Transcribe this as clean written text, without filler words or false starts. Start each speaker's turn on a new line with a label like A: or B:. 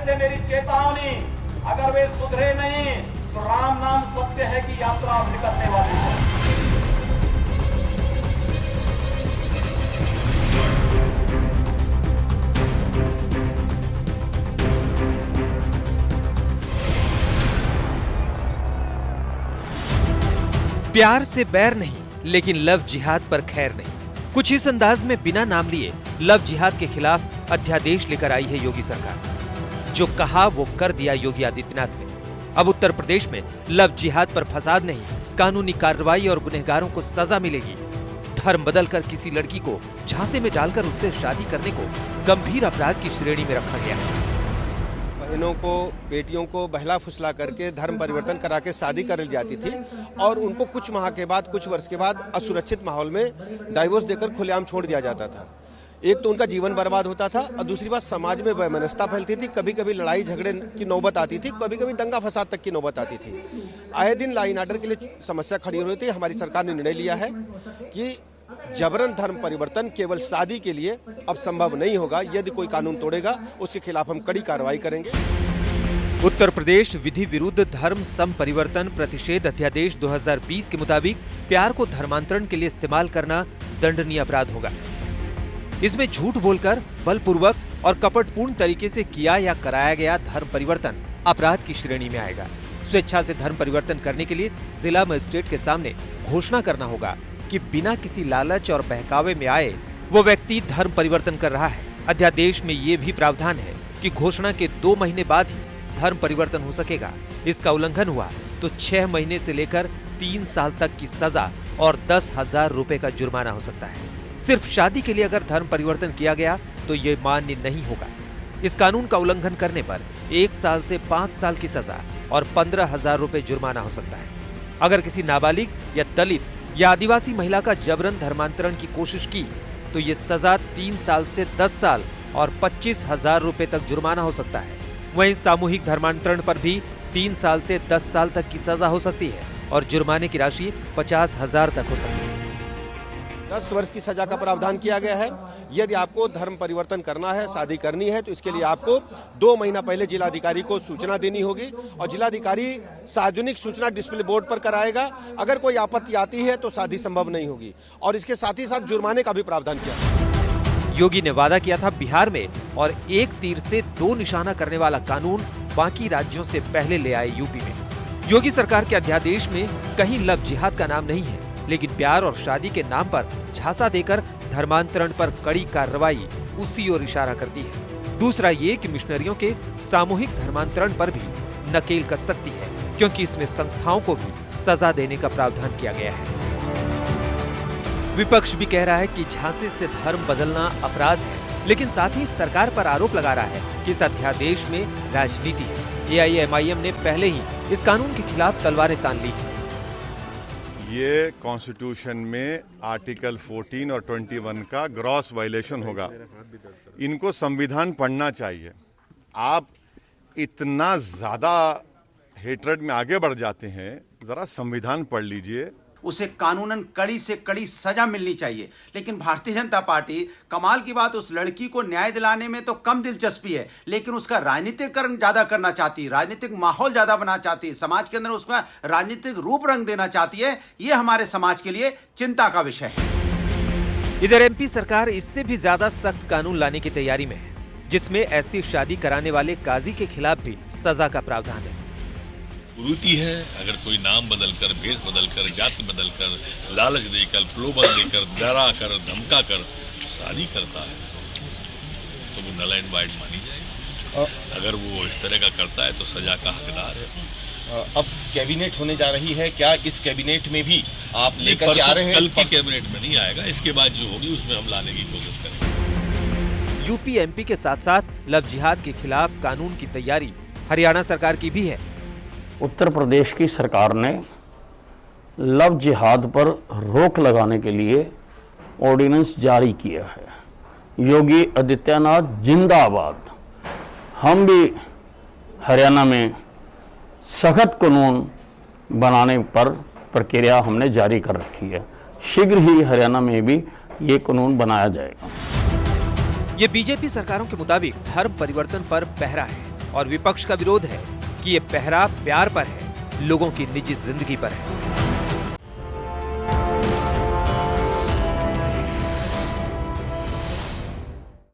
A: से मेरी चेतावनी, अगर वे सुधरे नहीं तो राम नाम सत्य है की यात्रा अब निकलने वाली है।
B: प्यार से बैर नहीं, लेकिन लव जिहाद पर खैर नहीं। कुछ इस अंदाज में बिना नाम लिए लव जिहाद के खिलाफ अध्यादेश लेकर आई है योगी सरकार। जो कहा वो कर दिया योगी आदित्यनाथ ने। अब उत्तर प्रदेश में लव जिहाद पर फसाद नहीं, कानूनी कार्रवाई और गुनहगारों को सजा मिलेगी। धर्म बदलकर किसी लड़की को झांसे में डालकर उससे शादी करने को गंभीर अपराध की श्रेणी में रखा गया है।
C: बहनों को, बेटियों को बहला फुसला करके धर्म परिवर्तन करा के शादी कर ली जाती थी और उनको कुछ माह के बाद, कुछ वर्ष के बाद असुरक्षित माहौल में डाइवोर्स देकर खुलेआम छोड़ दिया जाता था। एक तो उनका जीवन बर्बाद होता था और दूसरी बात समाज में वैमनस्यता फैलती थी। कभी कभी लड़ाई झगड़े की नौबत आती थी, कभी कभी दंगा फसाद तक की नौबत आती थी। आए दिन लॉ एंड ऑर्डर के लिए समस्या खड़ी हो रही थी। हमारी सरकार ने निर्णय लिया है कि जबरन धर्म परिवर्तन केवल शादी के लिए अब संभव नहीं होगा। यदि कोई कानून तोड़ेगा उसके खिलाफ हम कड़ी कार्रवाई करेंगे।
B: उत्तर प्रदेश विधि विरुद्ध धर्म सम परिवर्तन प्रतिषेध अध्यादेश 2020 के मुताबिक प्यार को धर्मांतरण के लिए इस्तेमाल करना दंडनीय अपराध होगा। इसमें झूठ बोलकर बलपूर्वक और कपटपूर्ण तरीके से किया या कराया गया धर्म परिवर्तन अपराध की श्रेणी में आएगा। स्वेच्छा से धर्म परिवर्तन करने के लिए जिला मजिस्ट्रेट के सामने घोषणा करना होगा कि बिना किसी लालच और बहकावे में आए वो व्यक्ति धर्म परिवर्तन कर रहा है। अध्यादेश में ये भी प्रावधान है कि घोषणा के 2 महीने बाद ही धर्म परिवर्तन हो सकेगा। इसका उल्लंघन हुआ तो 6 महीने से लेकर 3 साल तक की सजा और 10,000 रुपए का जुर्माना हो सकता है। सिर्फ शादी के लिए अगर धर्म परिवर्तन किया गया तो ये मान्य नहीं होगा। इस कानून का उल्लंघन करने पर 1 साल से 5 साल की सजा और 15,000 रुपए जुर्माना हो सकता है। अगर किसी नाबालिग या दलित या आदिवासी महिला का जबरन धर्मांतरण की कोशिश की तो ये सजा 3 साल से 10 साल और 25,000 रुपए तक जुर्माना हो सकता है। वहीं सामूहिक धर्मांतरण पर भी 3 साल से 10 साल तक की सजा हो सकती है और जुर्माने की राशि 50,000 तक हो सकती है।
C: 10 वर्ष की सजा का प्रावधान किया गया है। यदि आपको धर्म परिवर्तन करना है, शादी करनी है, तो इसके लिए आपको 2 महीना पहले जिलाधिकारी को सूचना देनी होगी और जिलाधिकारी सार्वजनिक सूचना डिस्प्ले बोर्ड पर कराएगा। अगर कोई आपत्ति आती है तो शादी संभव नहीं होगी और इसके साथ ही साथ जुर्माने का भी प्रावधान किया है।
B: योगी ने वादा किया था बिहार में और एक तीर से 2 निशाना करने वाला कानून बाकी राज्यों से पहले ले आए यूपी में। योगी सरकार के अध्यादेश में कहीं लव जिहाद का नाम नहीं है, लेकिन प्यार और शादी के नाम पर झांसा देकर धर्मांतरण पर कड़ी कार्रवाई उसी ओर इशारा करती है। दूसरा ये कि मिशनरियों के सामूहिक धर्मांतरण पर भी नकेल कस सकती है, क्योंकि इसमें संस्थाओं को भी सजा देने का प्रावधान किया गया है। विपक्ष भी कह रहा है कि झांसे से धर्म बदलना अपराध है, लेकिन साथ ही सरकार पर आरोप लगा रहा है कि इस अध्यादेश में राजनीति है। AIMIM ने पहले ही इस कानून के खिलाफ तलवारें तान ली है।
D: ये कॉन्स्टिट्यूशन में आर्टिकल 14 और 21 का ग्रॉस वायलेशन होगा। इनको संविधान पढ़ना चाहिए। आप इतना ज्यादा हेट्रेड में आगे बढ़ जाते हैं, जरा संविधान पढ़ लीजिए।
E: उसे कानूनन कड़ी से कड़ी सजा मिलनी चाहिए। लेकिन भारतीय जनता पार्टी, कमाल की बात, उस लड़की को न्याय दिलाने में तो कम दिलचस्पी है, लेकिन उसका राजनीतिकरण ज्यादा करना चाहती है, राजनीतिक माहौल ज्यादा बनाना चाहती है, समाज के अंदर उसका राजनीतिक रूप रंग देना चाहती है। ये हमारे समाज के लिए चिंता का विषय है।
B: इधर MP सरकार इससे भी ज्यादा सख्त कानून लाने की तैयारी में है, जिसमें ऐसी शादी कराने वाले काजी के खिलाफ भी सजा का प्रावधान है।
F: कुरीति है। अगर कोई नाम बदलकर, भेष बदलकर, जाति बदलकर, लालच देकर, प्रलोभन देकर, डरा कर, धमका कर शादी करता है तो वो नल एंड वाइड मानी जाएगी। अगर वो इस तरह का करता है तो सजा का हकदार है।
G: अब कैबिनेट होने जा रही है, क्या इस कैबिनेट में भी आप लेकर आ रहे हैं?
F: कल की कैबिनेट में नहीं आएगा, इसके बाद जो होगी उसमें हम लाने की कोशिश करेंगे।
B: यूपी MP के साथ साथ लव जिहाद के खिलाफ कानून की तैयारी हरियाणा सरकार की भी है।
H: उत्तर प्रदेश की सरकार ने लव जिहाद पर रोक लगाने के लिए ऑर्डिनेंस जारी किया है। योगी आदित्यनाथ जिंदाबाद। हम भी हरियाणा में सख्त कानून बनाने पर प्रक्रिया हमने जारी कर रखी है। शीघ्र ही हरियाणा में भी ये कानून बनाया जाएगा।
B: ये बीजेपी सरकारों के मुताबिक धर्म परिवर्तन पर पहरा है। और विपक्ष का विरोध है कि ये पहरा प्यार पर है, लोगों की निजी जिंदगी पर है।